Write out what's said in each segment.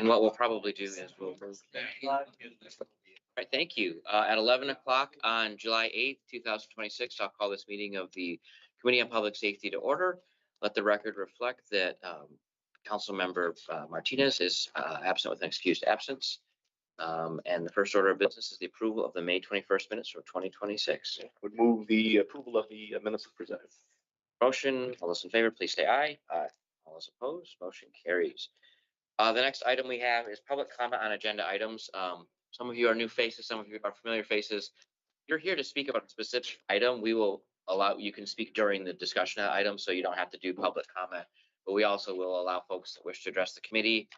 And what we'll probably do is we'll move. All right, thank you. At 11 o'clock on July 8th, 2026, I'll call this meeting of the Committee on Public Safety to order. Let the record reflect that Council Member Martinez is absent with an excused absence. And the first order of business is the approval of the May 21st minutes for 2026. Would move the approval of the minutes presented. Motion, all those in favor, please say aye. Aye. All those opposed, motion carries. The next item we have is public comment on agenda items. Some of you are new faces, some of you are familiar faces. If you're here to speak about a specific item, we will allow, you can speak during the discussion of the item, so you don't have to do public comment. But we also will allow folks that wish to address the committee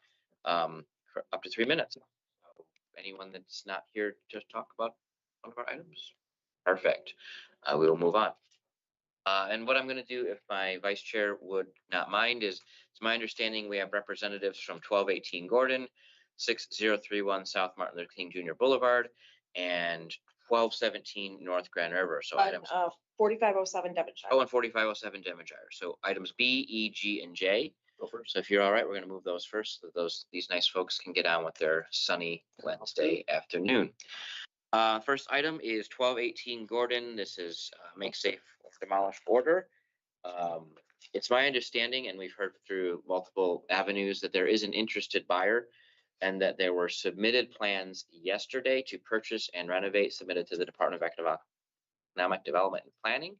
for up to 3 minutes. So anyone that's not here to talk about one of our items? Perfect. We will move on. And what I'm going to do, if my vice chair would not mind, is it's my understanding we have representatives from 1218 Gordon, 6031 South Martin Luther King Jr. Boulevard, and 1217 North Grand River. So items 4507 Devonshire. Oh, and 4507 Devonshire. So items B, E, G, and J. Go first. So if you're all right, we're going to move those first, so these nice folks can get on with their sunny Wednesday afternoon. First item is 1218 Gordon. This is make safe or demolish order. It's my understanding, and we've heard through multiple avenues, that there is an interested buyer and that there were submitted plans yesterday to purchase and renovate submitted to the Department of Economic Development and Planning.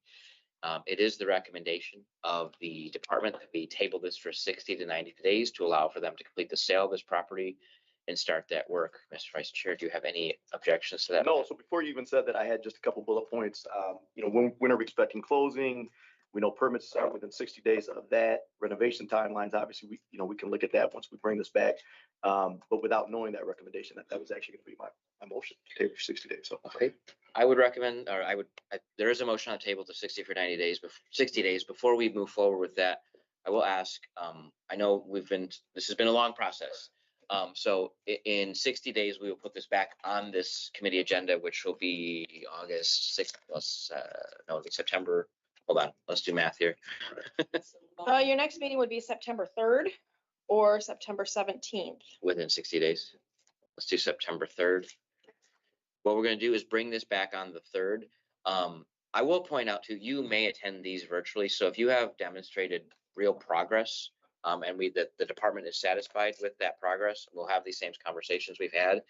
It is the recommendation of the department that we table this for 60 to 90 days to allow for them to complete the sale of this property and start that work. Mr. Vice Chair, do you have any objections to that? No. So before you even said that, I had just a couple bullet points. When are we expecting closing? We know permits start within 60 days of that. Renovation timelines, obviously, we can look at that once we bring this back. But without knowing that recommendation, that was actually going to be my motion to table for 60 days. So okay, I would recommend, or there is a motion on the table to 60 for 90 days, 60 days. Before we move forward with that, I will ask. I know this has been a long process. So in 60 days, we will put this back on this committee agenda, which will be August 6th plus, no, it'll be September. Hold on, let's do math here. Your next meeting would be September 3rd or September 17th. Within 60 days. Let's do September 3rd. What we're going to do is bring this back on the 3rd. I will point out too, you may attend these virtually. So if you have demonstrated real progress, and the department is satisfied with that progress, we'll have these same conversations we've had.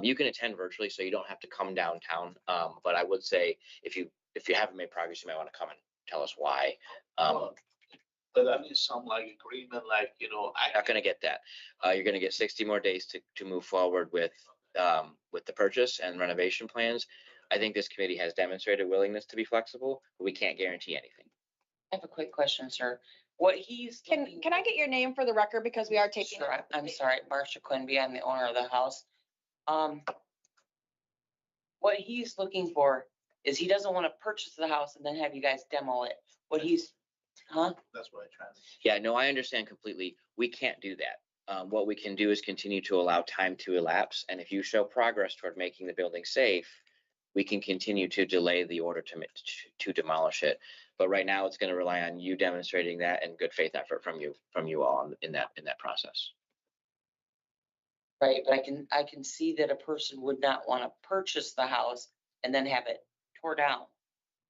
You can attend virtually, so you don't have to come downtown. But I would say if you haven't made progress, you might want to come and tell us why. But that is some agreement, I'm not going to get that. You're going to get 60 more days to move forward with the purchase and renovation plans. I think this committee has demonstrated willingness to be flexible, but we can't guarantee anything. I have a quick question, sir. What he's Can I get your name for the record, because we are taking. Sure, I'm sorry, Marcia Quinby. I'm the owner of the house. What he's looking for is he doesn't want to purchase the house and then have you guys demo it. That's what I tried. Yeah, no, I understand completely. We can't do that. What we can do is continue to allow time to elapse. And if you show progress toward making the building safe, we can continue to delay the order to demolish it. But right now it's going to rely on you demonstrating that and good faith effort from you all in that process. Right, but I can see that a person would not want to purchase the house and then have it tore down.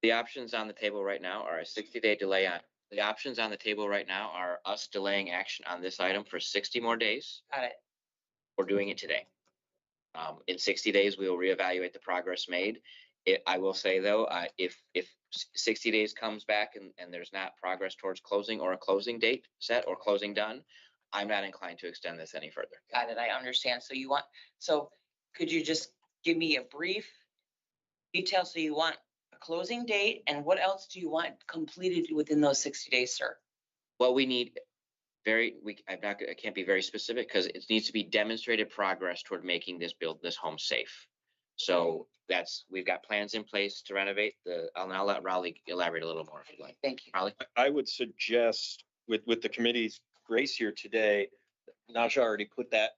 The options on the table right now are a 60-day delay on. The options on the table right now are us delaying action on this item for 60 more days. Got it. We're doing it today. In 60 days, we will reevaluate the progress made. I will say though, if 60 days comes back and there's not progress towards closing or a closing date set or closing done, I'm not inclined to extend this any further. Got it. I understand. So could you just give me a brief detail? So you want a closing date, and what else do you want completed within those 60 days, sir? Well, we need I can't be very specific because it needs to be demonstrated progress toward making this home safe. So we've got plans in place to renovate I'll now let Raleigh elaborate a little more if you'd like. Thank you. Raleigh? I would suggest with the committee's grace here today, Naja already put that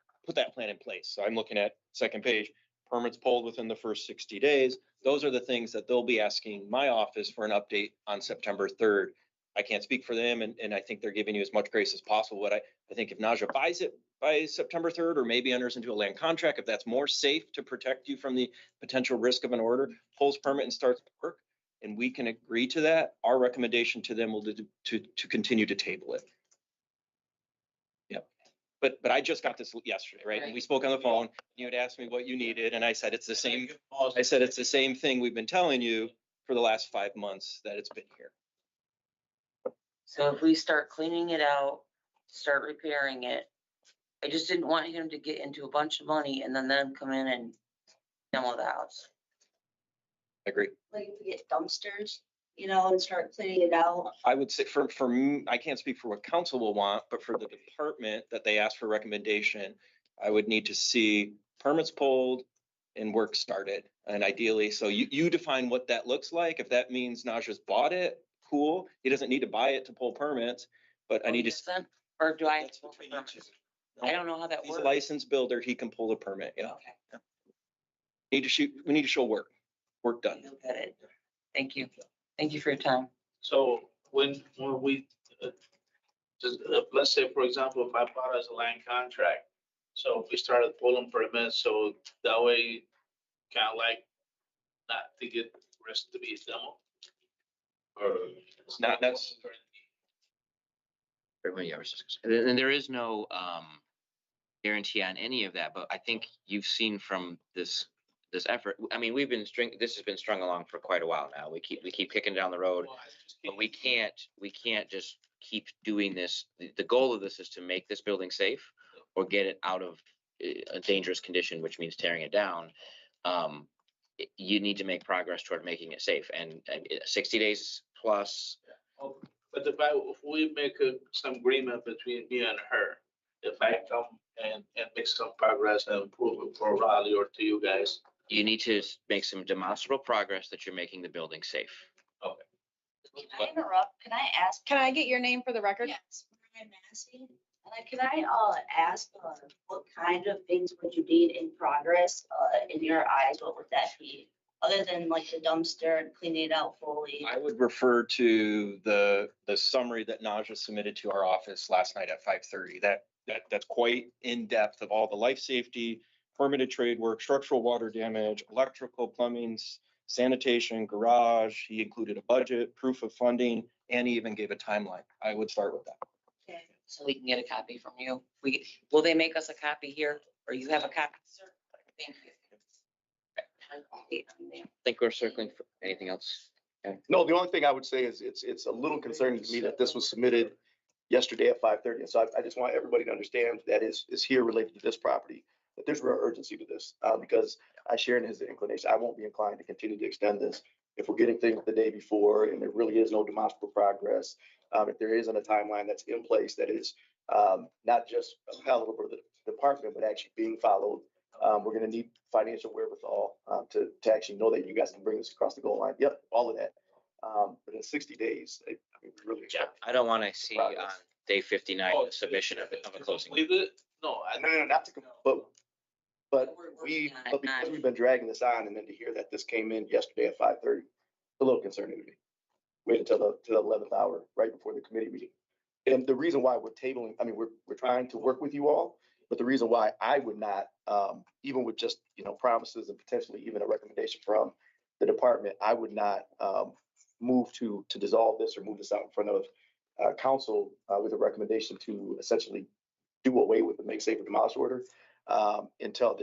plan in place. So I'm looking at second page, permits pulled within the first 60 days. Those are the things that they'll be asking my office for an update on September 3rd. I can't speak for them, and I think they're giving you as much grace as possible. But I think if Naja buys it by September 3rd, or maybe enters into a land contract, if that's more safe to protect you from the potential risk of an order, pulls permit and starts work, and we can agree to that, our recommendation to them will to continue to table it. Yep. But I just got this yesterday, right? And we spoke on the phone. You had asked me what you needed, and I said it's the same. I said it's the same thing we've been telling you for the last 5 months that it's been here. So if we start cleaning it out, start repairing it, I just didn't want him to get into a bunch of money and then them come in and demo the house. I agree. Like if we get dumpsters, you know, and start cleaning it out. I would say for me, I can't speak for what council will want, but for the department that they asked for recommendation, I would need to see permits pulled and work started. And ideally, so you define what that looks like. If that means Naja's bought it, cool. He doesn't need to buy it to pull permits, but I need to. Send, or do I have to That's pull what the we need permits? to. I don't know how that He's a works. licensed builder. He can pull a permit. Yeah. Okay, We need to show work done. you'll get it. Thank you. Thank you for your time. So when we, just, let's say, for example, if I bought as a land contract, so if we started pulling permits, so that way, kind of like, not to get risk to be demo. Or It's not, that's, Everybody else is- And there is no guarantee on any of that, but I think you've seen from this effort, I mean, this has been strung along for quite a while now. We keep kicking down the road, but we can't just keep doing this. The goal of this is to make this building safe or get it out of a dangerous condition, which means tearing it down. You need to make progress toward making it safe, and 60 days plus. But if we make some agreement between me and her, if I come and make some progress and improve it for Raleigh or to you guys. You need to make some demonstrable progress that you're making the building safe. Can I interrupt? Can I ask? Can I get your name for the record? Yes, Brian Massey. Can I ask what kind of things would you need in progress in your eyes? What would that be? Other than like the dumpster and cleaning it out fully? I would refer to the summary that Naja submitted to our office last night at 5:30. That's quite in depth of all the life safety, permitted trade work, structural water damage, electrical, plumbing, sanitation, garage. He included a budget, proof of funding, and he even gave a timeline. I would start with that. Okay. So we can get a copy from you. Will they make us a copy here or you have a copy? Sir, thank you. I think we're circling for anything else. No, the only thing I would say is it's a little concerning to me that this was submitted yesterday at 5:30. So I just want everybody to understand that is here related to this property, that there's real urgency to this, because I share in his inclination. I won't be inclined to continue to extend this if we're getting things the day before and there really is no demonstrable progress. If there isn't a timeline that's in place that is not just palatable for the department, but actually being followed. We're going to need financial wherewithal to actually know that you guys can bring this across the goal line. Yep, all of that. But in 60 days, I mean, we really. Yeah, I don't want to see on day 59 Oh, the submission of a closing. Leave it? No, No, not to, but We're we, working on it, but because not- we've been dragging this on and then to hear that this came in yesterday at 5:30, a little concerning to me. Wait until the 11th hour, right before the committee meeting. And the reason why we're tabling, I mean, we're trying to work with you all, but the reason why I would not, even with just, promises and potentially even a recommendation from the department, I would not move to dissolve this or move this out in front of council with a recommendation to essentially do away with the make safe or demolish order until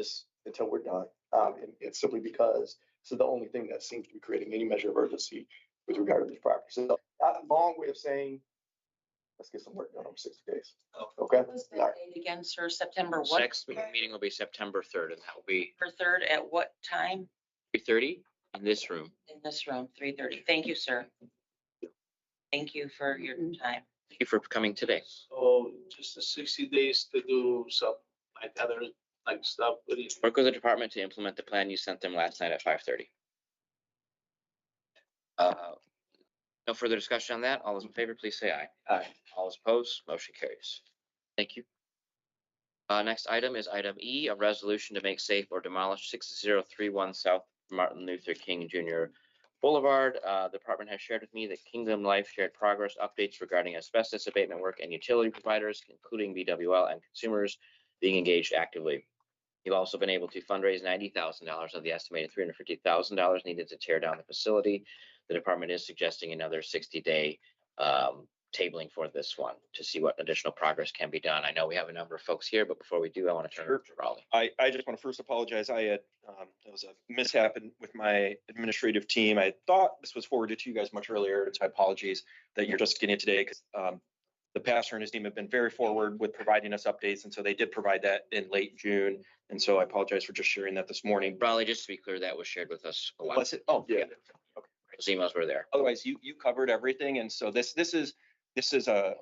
we're done. And it's simply because this is the only thing that seems to be creating any measure of urgency with regard to this property. So a long way of saying, let's get some work done over 60 days. Okay? What was All right. that date again, sir? September what? Next meeting will be September 3rd, and that will be For third at what time? 3:30 in this room. In this room, 3:30. Thank you, sir. Thank you for your time. Thank you for coming today. so just the 60 days to do some like other like stuff. What do you think? Work with the department to implement the plan you sent them last night at 5:30. No further discussion on that. All those in favor, please say aye. Aye. All those opposed, motion carries. Thank you. Next item is item E, a resolution to make safe or demolish 6031 South Martin Luther King Jr. Boulevard, the department has shared with me that Kingdom Life shared progress updates regarding asbestos abatement work and utility providers, including BWL and consumers being engaged actively. You've also been able to fundraise $90,000 of the estimated $350,000 needed to tear down the facility. The department is suggesting another 60-day tabling for this one to see what additional progress can be done. I know we have a number of folks here, but before we do, I want to turn it over to Raleigh. I just want to first apologize. I had, there was a mishap with my administrative team. I thought this was forwarded to you guys much earlier. So apologies that you're just getting it today because the pastor and his team have been very forward with providing us updates. And so they did provide that in late June. And so I apologize for just sharing that this morning. Raleigh, just to be clear, that was shared with us a while. Was it? Oh, yeah. Those emails were there. Otherwise, you covered everything. And so this is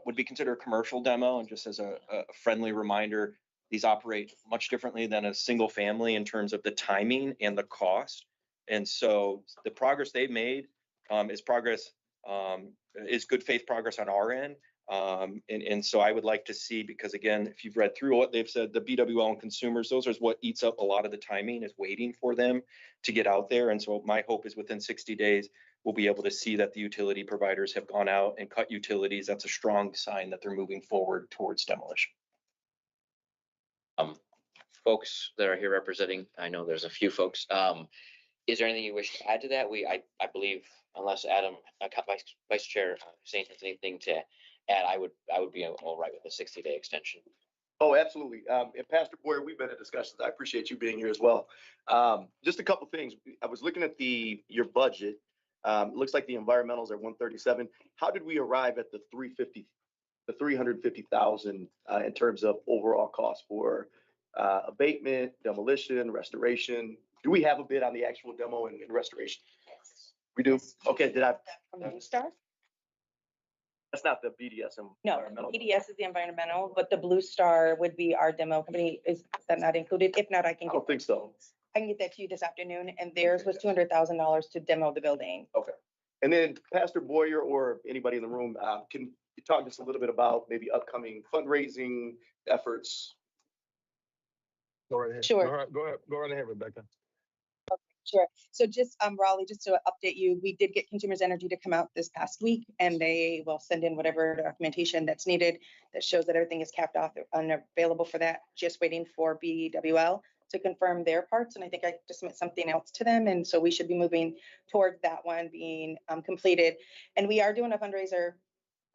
would be considered a commercial demo. And just as a friendly reminder, these operate much differently than a single family in terms of the timing and the cost. And so the progress they've made is good faith progress on our end. And so I would like to see, because again, if you've read through what they've said, the BWL and consumers, those are what eats up a lot of the timing, is waiting for them to get out there. And so my hope is within 60 days, we'll be able to see that the utility providers have gone out and cut utilities. That's a strong sign that they're moving forward towards demolition. Folks that are here representing, I know there's a few folks. Is there anything you wish to add to that? I believe, unless Adam, Vice Chair, Saint has anything to add, I would be all right with a 60-day extension. Oh, absolutely. And Pastor Boyer, we've been in discussions. I appreciate you being here as well. Just a couple things. I was looking at your budget. It looks like the environmentals are 137. How did we arrive at the 350,000 in terms of overall cost for abatement, demolition, restoration? Do we have a bid on the actual demo and restoration? We do. Okay. From Blue Star? That's not the BDSM. No, EDS is the environmental, but the Blue Star would be our demo company. Is that not included? If not, I can I don't think so. get that to you this afternoon. And theirs was $200,000 to demo the building. Okay. And then Pastor Boyer or anybody in the room, can you talk just a little bit about maybe upcoming fundraising efforts? Go right ahead. Sure. Go right ahead, Rebecca. Sure. So just Raleigh, just to update you, we did get Consumers Energy to come out this past week, and they will send in whatever documentation that's needed that shows that everything is capped off and available for that. Just waiting for BWL to confirm their parts, and I think I just submit something else to them, and so we should be moving toward that one being completed. And we are doing a fundraiser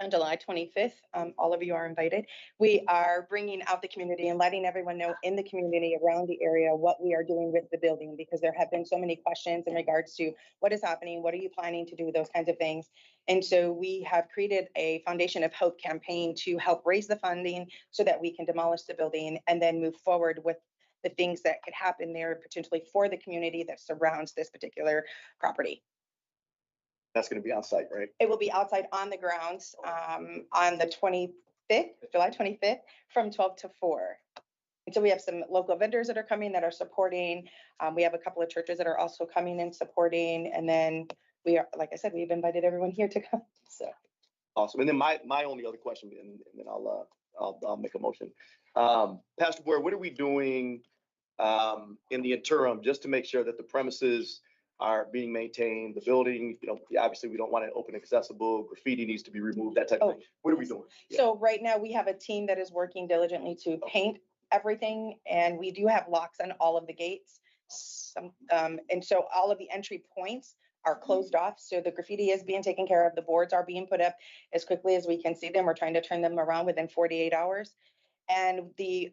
on July 25th. All of you are invited. We are bringing out the community and letting everyone know in the community around the area what we are doing with the building, because there have been so many questions in regards to what is happening, what are you planning to do, those kinds of things. And so we have created a Foundation of Hope campaign to help raise the funding so that we can demolish the building and then move forward with the things that could happen there potentially for the community that surrounds this particular property. That's going to be on site, right? It will be outside on the grounds on the 25th, July 25th, from 12 to 4. And so we have some local vendors that are coming that are supporting. We have a couple of churches that are also coming and supporting. And then we are, like I said, we've invited everyone here to come. So Awesome. And then my only other question, and then I'll make a motion. Pastor Boyer, what are we doing in the interim just to make sure that the premises are being maintained, the building, obviously we don't want it open accessible, graffiti needs to be removed, that type of thing. What are we doing? So right now we have a team that is working diligently to paint everything, and we do have locks on all of the gates. And so all of the entry points are closed off. So the graffiti is being taken care of. The boards are being put up as quickly as we can see them. We're trying to turn them around within 48 hours. And the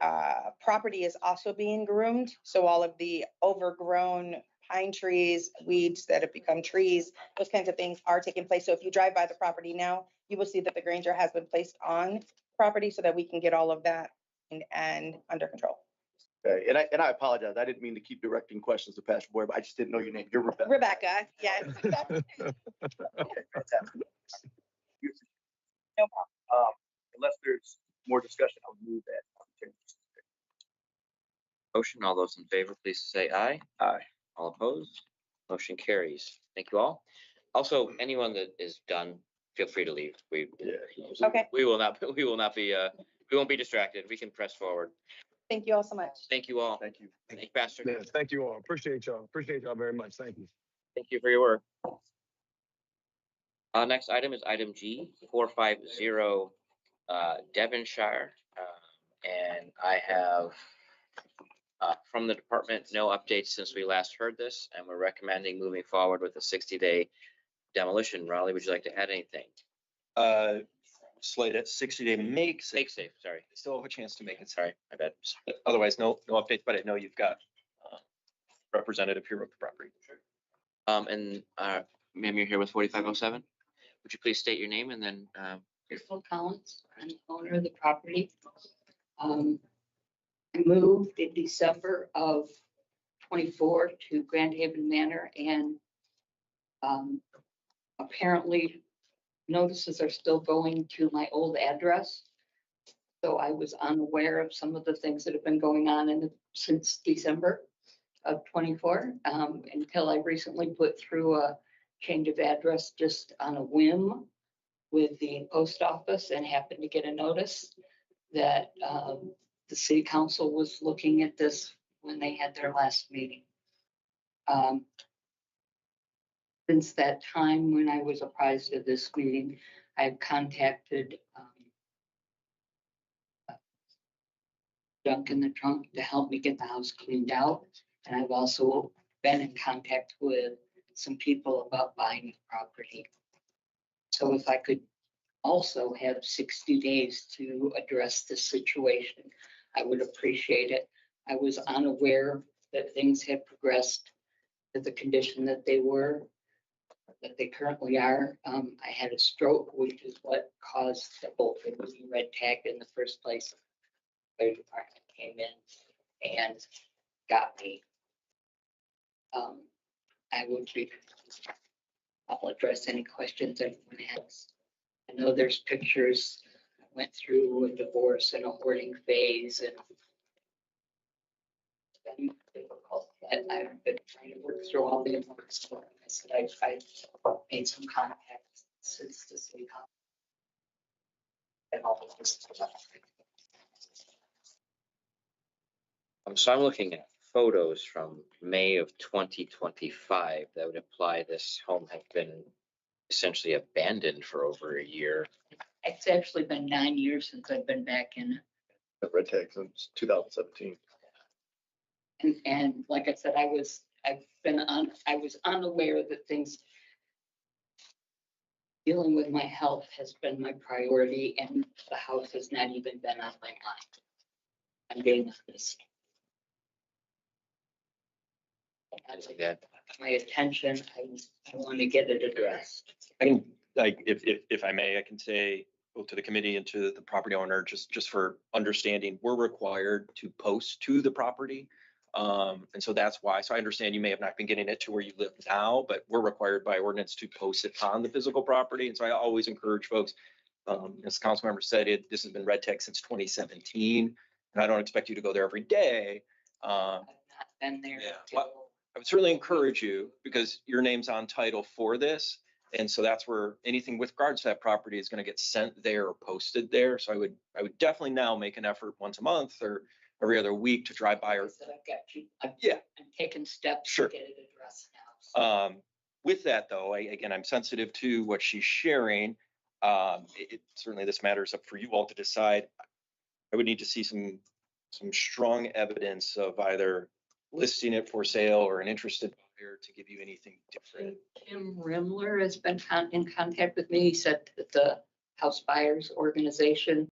property is also being groomed. So all of the overgrown pine trees, weeds that have become trees, those kinds of things are taking place. So if you drive by the property now, you will see that the Granger has been placed on property so that we can get all of that and under control. Okay. And I apologize. I didn't mean to keep directing questions to Pastor Boyer, but I just didn't know your name. You're Rebecca. Rebecca, yes. Okay, fantastic. No problem. Unless there's more discussion, I'll move that. Motion, all those in favor, please say aye. Aye. All opposed? Motion carries. Thank you all. Also, anyone that is done, feel free to leave. Okay. We won't be distracted. We can press forward. Thank you all so much. Thank you all. Thank you. Thank you, Pastor. Yes, thank you all. Appreciate y'all very much. Thank you. Thank you for your work. Next item is item G, 450 Devonshire. And I have from the department, no updates since we last heard this, and we're recommending moving forward with a 60-day demolition. Raleigh, would you like to add anything? Slate at 60-day makes Make safe, sorry. still have a chance to make it. Sorry, my bad. Otherwise, no updates, but I know you've got representative here of the property. And ma'am, you're here with 4507. Would you please state your name and then Crystal Collins, I'm the owner of the property. I moved in December of 24 to Grand Haven Manor, and apparently notices are still going to my old address. So I was unaware of some of the things that have been going on since December of 24, until I recently put through a change of address just on a whim with the post office, and happened to get a notice that the city council was looking at this when they had their last meeting. Since that time, when I was apprised of this meeting, I've contacted Junk in the Trunk to help me get the house cleaned out. And I've also been in contact with some people about buying the property. So if I could also have 60 days to address this situation, I would appreciate it. I was unaware that things had progressed to the condition that they currently are. I had a stroke, which is what caused the whole thing to be red tagged in the first place. Fire department came in and got me. I'll address any questions anyone has. I know there's pictures. I went through a divorce and a hoarding phase, and it's been difficult. I've been trying to work through all the information. I said I've made some contacts since the city council. And all of this. so I'm looking at photos from May of 2025 that would imply this home had been essentially abandoned for over a year. It's actually been 9 years since I've been back in. The red tag since 2017. And like I said, I was unaware that things dealing with my health has been my priority, and the house has not even been on my mind. I'm being honest. My attention, I want to get it addressed. I can, like, if I may, I can say both to the committee and to the property owner, just for understanding, we're required to post to the property. And so that's why. So I understand you may have not been getting it to where you live now, but we're required by ordinance to post it on the physical property. And so I always encourage folks, as the council member said, this has been red tag since 2017, and I don't expect you to go there every day. I've not been there. Yeah. till- I would certainly encourage you, because your name's on title for this. And so that's where anything with regards to that property is going to get sent there or posted there. So I would definitely now make an effort once a month or every other week to drive by. Like I Or said, I've got you. Yeah. I'm taking steps Sure. to get it addressed now. So. With that though, again, I'm sensitive to what she's sharing. Certainly this matters up for you all to decide. I would need to see some strong evidence of either listing it for sale or an interested buyer to give you anything different. Tim Rimler has been in contact with me. He said that the house buyers organization